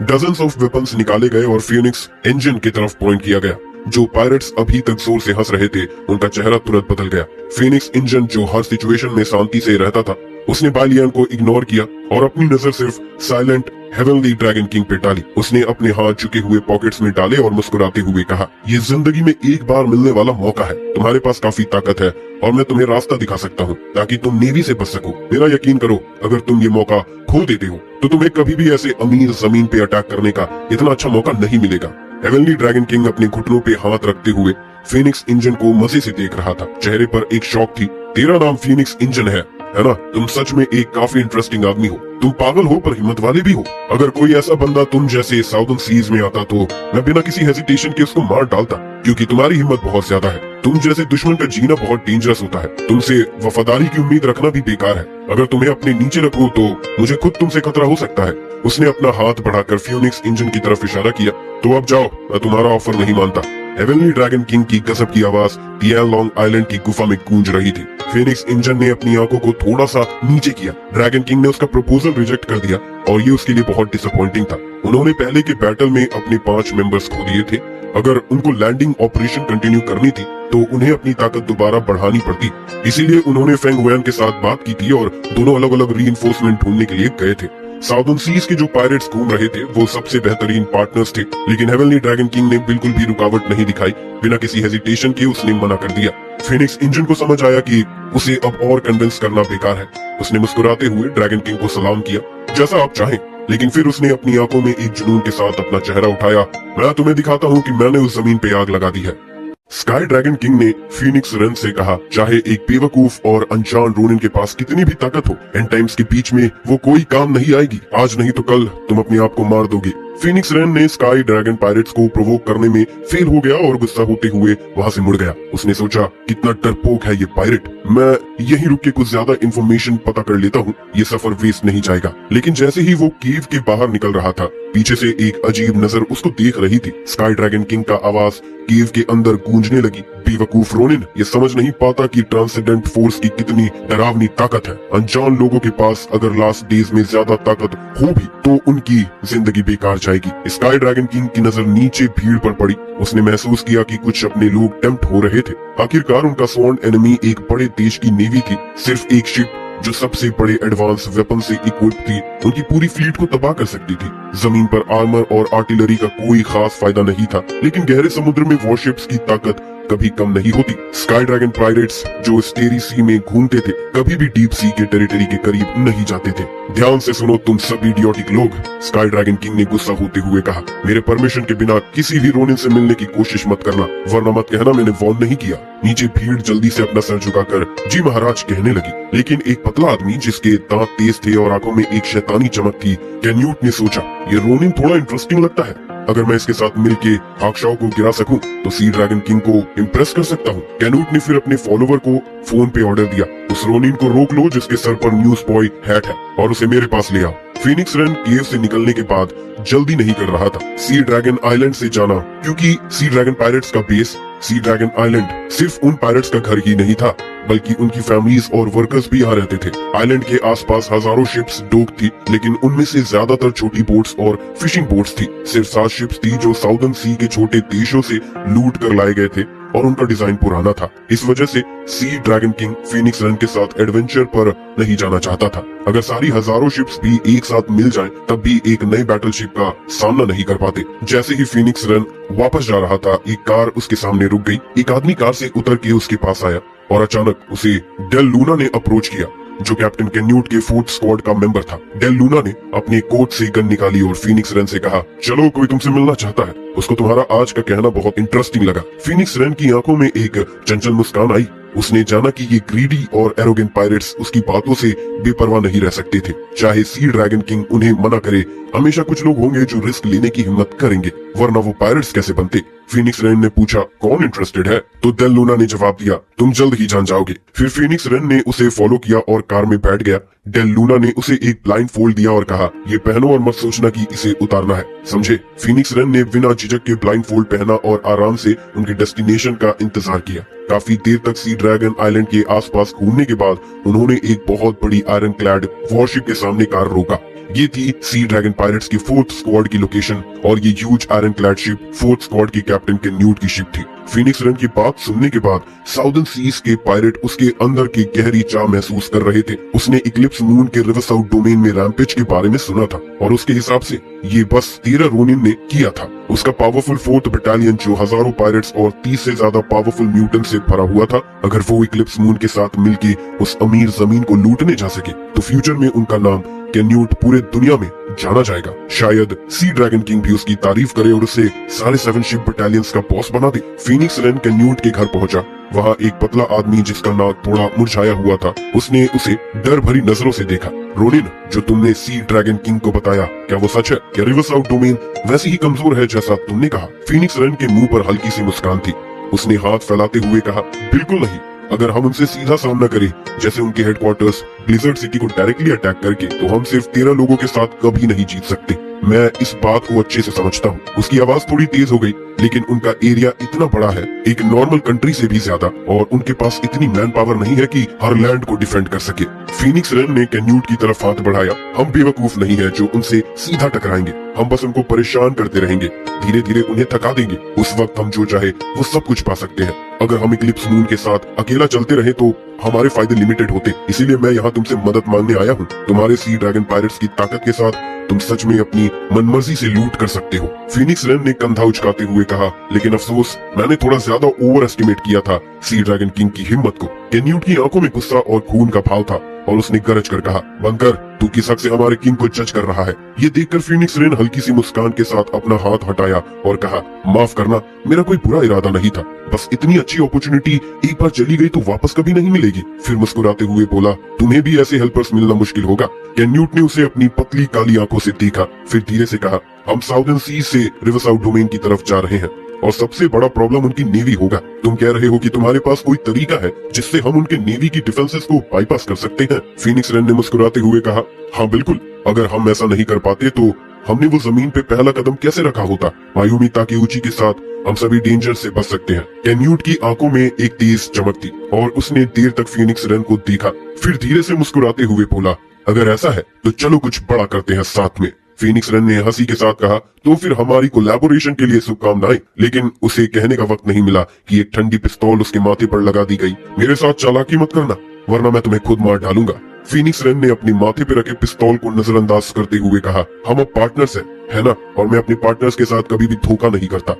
Dozens of weapons निकाले गए और फिनिक्स इंजन की तरफ पॉइंट किया गया। जो पायरेट्स अभी तक जोर से हंस रहे थे, उनका चेहरा तुरंत बदल गया। फिनिक्स इंजन, जो हर सिचुएशन में शांति से रहता था, उसने बालियान को इग्नोर किया और अपनी नजर सिर्फ साइलेंट हेवनली ड्रैगन किंग पे डाली। उसने अपने हाथ झुके हुए पॉकेट्स में डाले और मुस्कुराते हुए कहा, ये जिंदगी में एक बार मिलने वाला मौका है। तुम्हारे पास काफी ताकत है और मैं तुम्हें रास्ता दिखा सकता हूँ ताकि तुम नेवी से बच सको। मेरा यकीन करो, अगर तुम ये मौका खो देते हो तो तुम्हें कभी भी ऐसे अमीर जमीन पे अटैक करने का इतना अच्छा मौका नहीं मिलेगा। हेवनली ड्रैगन किंग अपने घुटनों पे हाथ रखते हुए फिनिक्स इंजन को मजे से देख रहा था। चेहरे पर एक शौक थी। तेरा नाम फिनिक्स इंजन है ना? तुम सच में एक काफी इंटरेस्टिंग आदमी हो। तुम पागल हो पर हिम्मत वाले भी हो। अगर कोई ऐसा बंदा तुम जैसे साउदर्न सीज में आता तो मैं बिना किसी हेजिटेशन के उसको मार डालता, क्योंकि तुम्हारी हिम्मत बहुत ज्यादा है। तुम जैसे दुश्मन का जीना बहुत डेंजरस होता है। तुमसे वफादारी की उम्मीद रखना भी बेकार है। अगर तुम्हें अपने नीचे रखो तो मुझे खुद तुमसे खतरा हो सकता है। उसने अपना हाथ बढ़ाकर फिनिक्स इंजन की तरफ इशारा किया। तो अब जाओ, मैं तुम्हारा ऑफर नहीं मानता। हेवनली ड्रैगन किंग की गजब की आवाज टियान लॉन्ग आइलैंड की गुफा में गूंज रही थी। फिनिक्स इंजन ने अपनी आंखों को थोड़ा सा नीचे किया। ड्रैगन किंग ने उसका प्रपोजल रिजेक्ट कर दिया और ये उसके लिए बहुत डिसअपॉइंटिंग था। उन्होंने पहले के बैटल में अपने 5 मेंबर्स खो दिए थे। अगर उनको लैंडिंग ऑपरेशन कंटिन्यू करनी थी तो उन्हें अपनी ताकत दोबारा बढ़ानी पड़ती। इसीलिए उन्होंने फेंग वैन के साथ बात की थी और दोनों अलग अलग रीइंफोर्समेंट ढूंढने के लिए गए थे। साउदर्न सीज के जो पायरेट्स घूम रहे थे वो सबसे बेहतरीन पार्टनर्स थे, लेकिन हेवनली ड्रैगन किंग ने बिल्कुल भी रुकावट नहीं दिखाई। बिना किसी हेजिटेशन के उसने मना कर दिया। फिनिक्स इंजन को समझ आया कि उसे अब और कन्विंस करना बेकार है। उसने मुस्कुराते हुए ड्रैगन किंग को सलाम किया, जैसा आप चाहें। लेकिन फिर उसने अपनी आंखों में एक जुनून के साथ अपना चेहरा उठाया। मैं तुम्हें दिखाता हूँ कि मैंने उस जमीन पे आग लगा दी है। स्काई ड्रैगन किंग ने फिनिक्स रन से कहा, चाहे एक बेवकूफ और अनजान रोनिन के पास कितनी भी ताकत हो, एंड टाइम्स के बीच में वो कोई काम नहीं आएगी। आज नहीं तो कल तुम अपने आप को मार दोगे। फिनिक्स रन ने स्काई ड्रैगन पायरेट्स को प्रोवोक करने में फेल हो गया और गुस्सा होते हुए वहाँ से मुड़ गया। उसने सोचा, कितना डरपोक है ये पायरेट। मैं यहीं रुक के कुछ ज्यादा इंफॉर्मेशन पता कर लेता हूँ, ये सफर वेस्ट नहीं जाएगा। लेकिन जैसे ही वो केव के बाहर निकल रहा था, पीछे से एक अजीब नजर उसको देख रही थी। स्काई ड्रैगन किंग का आवाज केव के अंदर गूंजने लगी, बेवकूफ रोनिन, ये समझ नहीं पाता कि ट्रांसेंडेंट फोर्स की कितनी डरावनी ताकत है। अनजान लोगों के पास अगर लास्ट डेज में ज्यादा ताकत हो भी तो उनकी जिंदगी बेकार जाएगी। स्काई ड्रैगन किंग की नजर नीचे भीड़ पर पड़ी। उसने महसूस किया कि कुछ अपने लोग टेम्प्ट हो रहे थे। आखिरकार उनका स्वॉर्न एनिमी एक बड़े देश की नेवी थी। सिर्फ एक शिप जो सबसे बड़े एडवांस वेपन से इक्विप थी, उनकी पूरी फ्लीट को तबाह कर सकती थी। जमीन पर आर्मर और आर्टिलरी का कोई खास फायदा नहीं था, लेकिन गहरे समुद्र में वॉरशिप्स की ताकत कभी कम नहीं होती। स्काई ड्रैगन पायरेट्स जो स्टेरी सी में घूमते थे, कभी भी डीप सी के टेरिटरी के करीब नहीं जाते थे। ध्यान से सुनो तुम सब इडियोटिक लोग, स्काई ड्रैगन किंग ने गुस्सा होते हुए कहा। मेरे परमिशन के बिना किसी भी रोनिन से मिलने की कोशिश मत करना, वरना मत कहना मैंने वार्न नहीं किया। नीचे भीड़ जल्दी से अपना सर झुकाकर जी महाराज कहने लगी। लेकिन एक पतला आदमी जिसके दांत तेज थे और आंखों में एक शैतानी चमक थी, कैन्यूट ने सोचा, ये रोनिन थोड़ा इंटरेस्टिंग लगता है। अगर मैं इसके साथ मिलके हाक्शाओ को गिरा सकूं तो सी ड्रैगन किंग को इम्प्रेस कर सकता हूं। कैन्यूट ने फिर अपने फॉलोवर को फोन पे ऑर्डर दिया, उस रोनिन को रोक लो जिसके सर पर न्यूज बॉय हैट है और उसे मेरे पास ले आओ। फिनिक्स रन केव से निकलने के बाद जल्दी नहीं कर रहा था सी ड्रैगन आइलैंड से जाना, क्योंकि सी ड्रैगन पायरेट्स का बेस सी ड्रैगन आइलैंड सिर्फ उन पायरेट्स का घर ही नहीं था, बल्कि उनकी फैमिलीज और वर्कर्स भी यहाँ रहते थे। आइलैंड के आसपास हजारों शिप्स डॉक थी, लेकिन उनमें से ज्यादातर छोटी बोट्स और फिशिंग बोट्स थी। सिर्फ 7 शिप्स थी जो साउदर्न सी के छोटे देशों से लूट कर लाए गए थे और उनका डिजाइन पुराना था। इस वजह से sea dragon king Phoenix run के साथ एडवेंचर पर नहीं जाना चाहता था। अगर सारी हजारों शिप्स भी एक साथ मिल जाएं, तब भी एक नई बैटलशिप का सामना नहीं कर पाते। जैसे ही फिनिक्स रन वापस जा रहा था, एक कार उसके सामने रुक गई। एक आदमी कार से उतर के उसके पास आया और अचानक उसे डेल लूना ने अप्रोच किया, जो कैप्टन कैन्यूट के 4th स्क्वाड का मेंबर था। डेल लूना ने अपने कोट से गन निकाली और फिनिक्स रन से कहा, चलो कोई तुमसे मिलना चाहता है। उसको तुम्हारा आज का कहना बहुत इंटरेस्टिंग लगा। फिनिक्स रन की आंखों में एक चंचल मुस्कान आई। उसने जाना कि ये ग्रीडी और एरोगेंट पायरेट्स उसकी बातों से बेपरवाह नहीं रह सकते थे। चाहे सी ड्रैगन किंग उन्हें मना करे, हमेशा कुछ लोग होंगे जो रिस्क लेने की हिम्मत करेंगे, वरना वो पायरेट्स कैसे बनते। फिनिक्स रन ने पूछा, कौन इंटरेस्टेड है? तो डेल लूना ने जवाब दिया, तुम जल्द ही जान जाओगे। फिर फिनिक्स रन ने उसे फॉलो किया और कार में बैठ गया। डेल लूना ने उसे एक ब्लाइंड फोल्ड दिया और कहा, ये पहनो और मत सोचना कि इसे उतारना है, समझे? फिनिक्स रन ने बिना झिझक के ब्लाइंड फोल्ड पहना और आराम से उनके डेस्टिनेशन का इंतजार किया। काफी देर तक सी ड्रैगन आइलैंड के आसपास घूमने के बाद उन्होंने एक बहुत बड़ी आयरन क्लैड वॉरशिप के सामने कार रोका। ये थी सी ड्रैगन पायरेट्स की 4th स्क्वाड की लोकेशन और ये huge iron clad ship 4th squad की कैप्टन कैन्यूट की शिप थी। फीनिक्स रन की बात सुनने के बाद साउदर्न सीज के पायरेट उसके अंदर की गहरी चाह महसूस कर रहे थे। उसने इक्लिप्स मून के रिवरसाउथ डोमेन में रैम्पेज के बारे में सुना था और उसके हिसाब से ये बस 13 रोनिन ने किया था। उसका पावरफुल 4th बटालियन जो हजारों पायरेट्स और 30 से ज्यादा पावरफुल म्यूटेंट से भरा हुआ था, अगर वो इक्लिप्स मून के साथ मिलके उस अमीर जमीन को लूटने जा सके तो फ्यूचर में उनका नाम कैन्यूट पूरे दुनिया में जाना जाएगा। शायद सी ड्रैगन किंग भी उसकी तारीफ करे और उसे सारे 7 शिप बटालियंस का बॉस बना दे। फीनिक्स रन कैन्यूट के घर पहुंचा। वहां एक पतला आदमी जिसका नाक थोड़ा मुरझाया हुआ था, उसने उसे डर भरी नजरों से देखा। रोनिन, जो तुमने सी ड्रैगन किंग को बताया, क्या वो सच है? क्या रिवरसाउथ डोमेन वैसे ही कमजोर है जैसा तुमने कहा? फीनिक्स रन के मुंह पर हल्की सी मुस्कान थी। उसने हाथ फैलाते हुए कहा, बिल्कुल नहीं। अगर हम उनसे सीधा सामना करें, जैसे उनके हेडक्वार्टर्स ब्लिजर्ड सिटी को डायरेक्टली अटैक करके, तो हम सिर्फ 13 लोगों के साथ कभी नहीं जीत सकते। मैं इस बात को अच्छे से समझता हूँ। उसकी आवाज थोड़ी तेज हो गई, लेकिन उनका एरिया इतना बड़ा है, एक नॉर्मल कंट्री से भी ज्यादा, और उनके पास इतनी मैन पावर नहीं है कि हर लैंड को डिफेंड कर सके। फीनिक्स रन ने कैन्यूट की तरफ हाथ बढ़ाया। हम बेवकूफ नहीं है जो उनसे सीधा टकराएंगे। हम बस उनको परेशान करते रहेंगे, धीरे धीरे उन्हें थका देंगे। उस वक्त हम जो चाहे वो सब कुछ पा सकते हैं। अगर हम इक्लिप्स मून के साथ अकेला चलते रहे तो हमारे फायदे लिमिटेड होते। इसीलिए मैं यहाँ तुमसे मदद मांगने आया हूँ। तुम्हारे सी ड्रैगन पायरेट्स की ताकत के साथ तुम सच में अपनी मनमर्जी से लूट कर सकते हो। फीनिक्स रन ने कंधा उचकाते हुए कहा, लेकिन अफसोस, मैंने थोड़ा ज्यादा ओवर एस्टिमेट किया था सी ड्रैगन किंग की हिम्मत को। कैन्यूट की आंखों में गुस्सा और खून का भाव था और उसने गरज कर कहा, बंकर, तू किस हक से हमारे किंग को जज कर रहा है? ये देखकर फीनिक्स रन हल्की सी मुस्कान के साथ अपना हाथ हटाया और कहा, माफ करना, मेरा कोई बुरा इरादा नहीं था। बस इतनी अच्छी अपॉर्चुनिटी एक बार चली गई तो वापस कभी नहीं मिलेगी। फिर मुस्कुराते हुए बोला, तुम्हें भी ऐसे हेल्पर्स मिलना मुश्किल होगा। कैन्यूट ने उसे अपनी पतली काली आंखों से देखा, फिर धीरे से कहा, हम साउदर्न सीज से रिवरसाउथ डोमेन की तरफ जा रहे हैं और सबसे बड़ा प्रॉब्लम उनकी नेवी होगा। तुम कह रहे हो कि तुम्हारे पास कोई तरीका है जिससे हम उनके नेवी की डिफेंसेस को बाईपास कर सकते हैं? फीनिक्स रन ने मुस्कुराते हुए कहा, हाँ बिल्कुल। अगर हम ऐसा नहीं कर पाते तो हमने वो जमीन पे पहला कदम कैसे रखा होता? मायूमी ताकेउची के साथ हम सभी डेंजर से बच सकते हैं। कैन्यूट की आंखों में एक तेज चमक थी और उसने देर तक फीनिक्स रन को देखा, फिर धीरे से मुस्कुराते हुए बोला, अगर ऐसा है तो चलो कुछ बड़ा करते हैं साथ में। फीनिक्स रन ने हंसी के साथ कहा, तो फिर हमारी कोलैबोरेशन के लिए शुभकामनाएं। लेकिन उसे कहने का वक्त नहीं मिला कि एक ठंडी पिस्तौल उसके माथे पर लगा दी गई। मेरे साथ चालाकी मत करना, वरना मैं तुम्हें खुद मार डालूंगा। फीनिक्स रन ने अपने माथे पर रखे पिस्तौल को नजरअंदाज करते हुए कहा, हम अब पार्टनर्स हैं, है ना? और मैं अपने पार्टनर्स के साथ कभी भी धोखा नहीं करता।